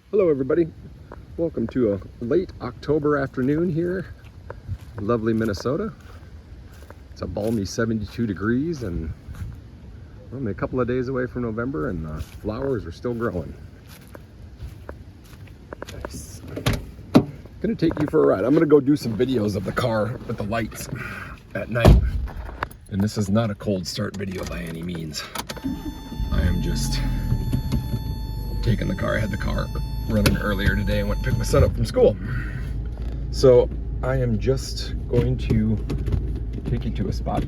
Hello everybody, welcome to a late October afternoon here in lovely Minnesota. It's a balmy 72 degrees and we're only a couple of days away from November and the flowers are still growing. Nice. Gonna take you for a ride. I'm gonna go do some videos of the car with the lights at night. And this is not a cold start video by any means. I am just taking the car. I had the car running earlier today and went to pick my son up from school. So I am just going to take you to a spot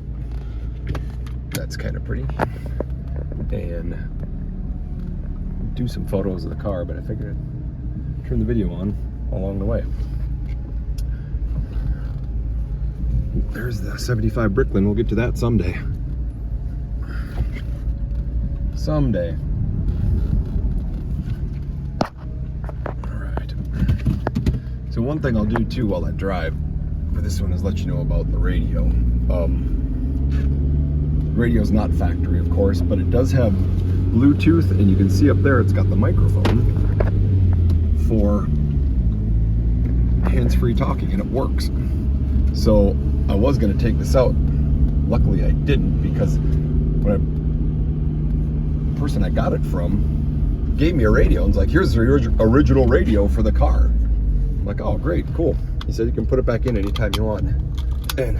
that's kind of pretty and do some photos of the car, but I figured I'd turn the video on along the way. There's the 75 Bricklin. We'll get to that someday. Someday. So one thing I'll do too while I drive for this one is let you know about the radio. Radio's not factory, of course, but it does have Bluetooth, and you can see up there it's got the microphone for hands-free talking, and it works. So I was going to take this out. Luckily I didn't, because when the person I got it from gave me a radio and was like, here's the original radio for the car. I'm like, oh great, cool. He said you can put it back in anytime you want. And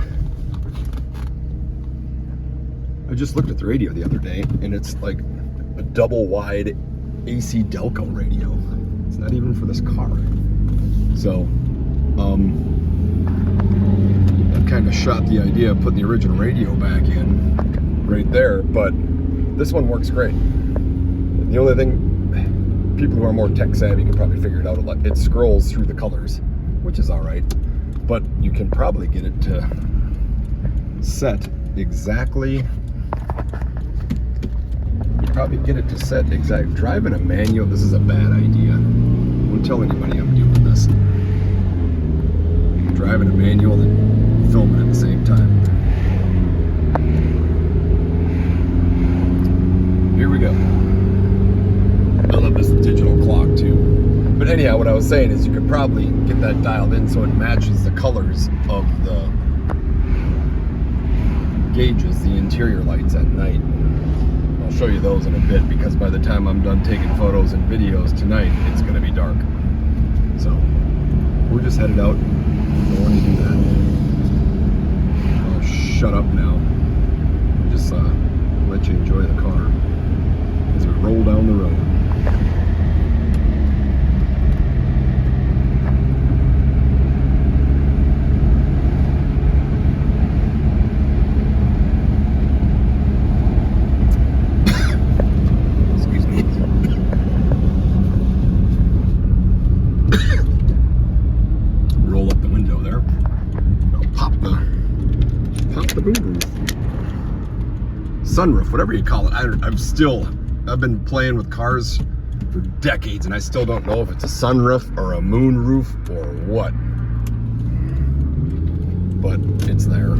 I just looked at the radio the other day and it's like a double wide AC Delco radio. It's not even for this car. So I kind of shot the idea of putting the original radio back in right there, but this one works great. The only thing, people who are more tech savvy can probably figure it out a lot. It scrolls through the colors, which is all right, but you can probably get it to set exactly. Driving a manual, this is a bad idea. Don't tell anybody I'm doing this. Driving a manual and filming at the same time. Here we go. I love this digital clock too. But anyhow, what I was saying is you could probably get that dialed in so it matches the colors of the gauges, the interior lights at night. I'll show you those in a bit, because by the time I'm done taking photos and videos tonight, it's going to be dark. So we're just headed out. Don't want to do that. I'll shut up now. Just let you enjoy the car as we roll down the road. Excuse me. Roll up the window there. I'll pop the boom roof. Sunroof, whatever you call it. I've been playing with cars for decades and I still don't know if it's a sunroof or a moon roof or what. But it's there.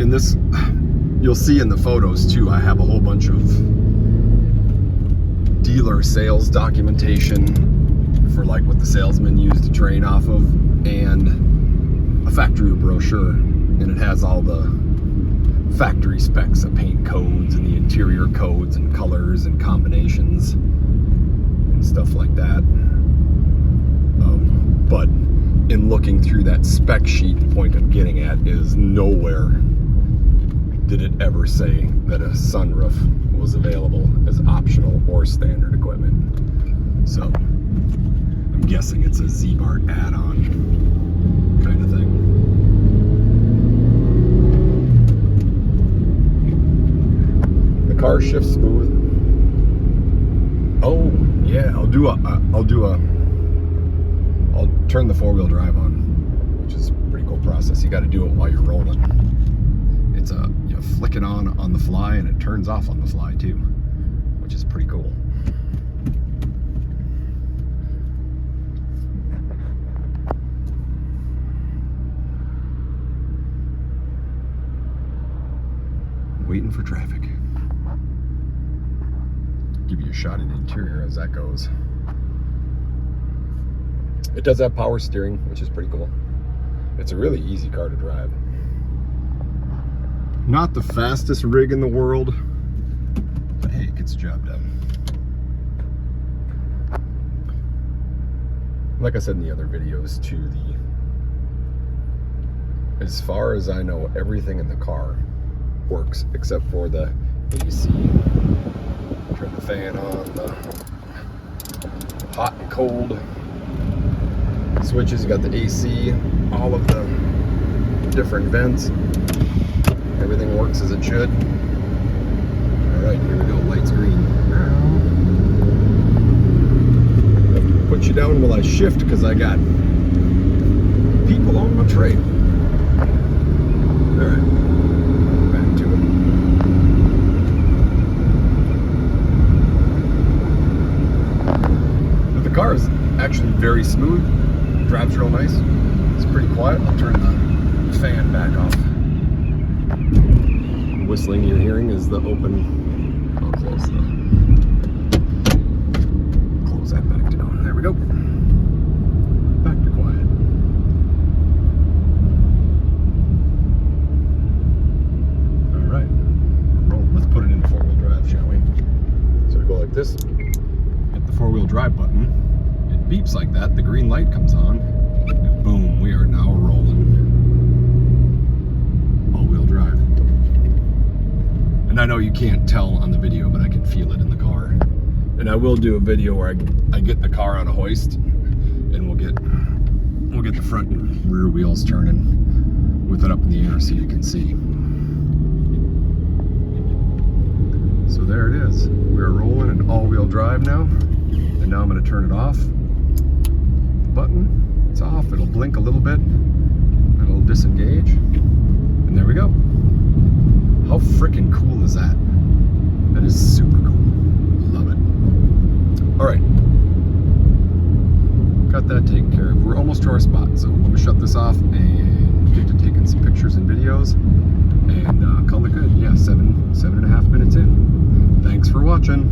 In this, you'll see in the photos too, I have a whole bunch of dealer sales documentation for like what the salesman used to train off of, and a factory brochure, and it has all the factory specs of paint codes and the interior codes and colors and combinations and stuff like that. But in looking through that spec sheet, the point I'm getting at is nowhere did it ever say that a sunroof was available as optional or standard equipment. So I'm guessing it's a Z-Bart add-on kind of thing. Car shifts smooth. Oh yeah, I'll turn the four-wheel drive on, which is a pretty cool process. You got to do it while you're rolling. It's you flick it on the fly, and it turns off on the fly too, which is pretty cool. Waiting for traffic. Give give you a shot of the interior as that goes. It does have power steering, which is pretty cool. It's a really easy car to drive. Not the fastest rig in the world, but hey, it gets the job done. Like I said in the other videos too, as far as I know, everything in the car works except for the AC. Turn the fan on, the hot and cold switches. You got the AC, all of the different vents. Everything works as it should. All right, here we go. Light's green. Put you down while I shift because I got people on my trail. All right, back to it. But the car is actually very smooth. Drives real nice. It's pretty quiet. I'll turn the fan back off. The whistling you're hearing is the open. I'll close that back down. There we go. Back to quiet. All right, we're rolling. Let's put it in four-wheel drive, shall we? So we go like this. Hit the four-wheel drive button. It beeps like that. The green light comes on. And boom, we are now rolling. All-wheel drive. And I know you can't tell on the video, but I can feel it in the car. And I will do a video where I get the car on a hoist, and we'll get the front and rear wheels turning with it up in the air so you can see. So there it is. We're rolling in all-wheel drive now. And now I'm going to turn it off. The button, it's off. It'll blink a little bit, and it'll disengage. And there we go. How freaking cool is that? That is super cool. Love it. All right. Got that taken care of. We're almost to our spot, so I'm going to shut this off and get to taking some pictures and videos and call it good. Yeah, 7.5 minutes in. Thanks for watching.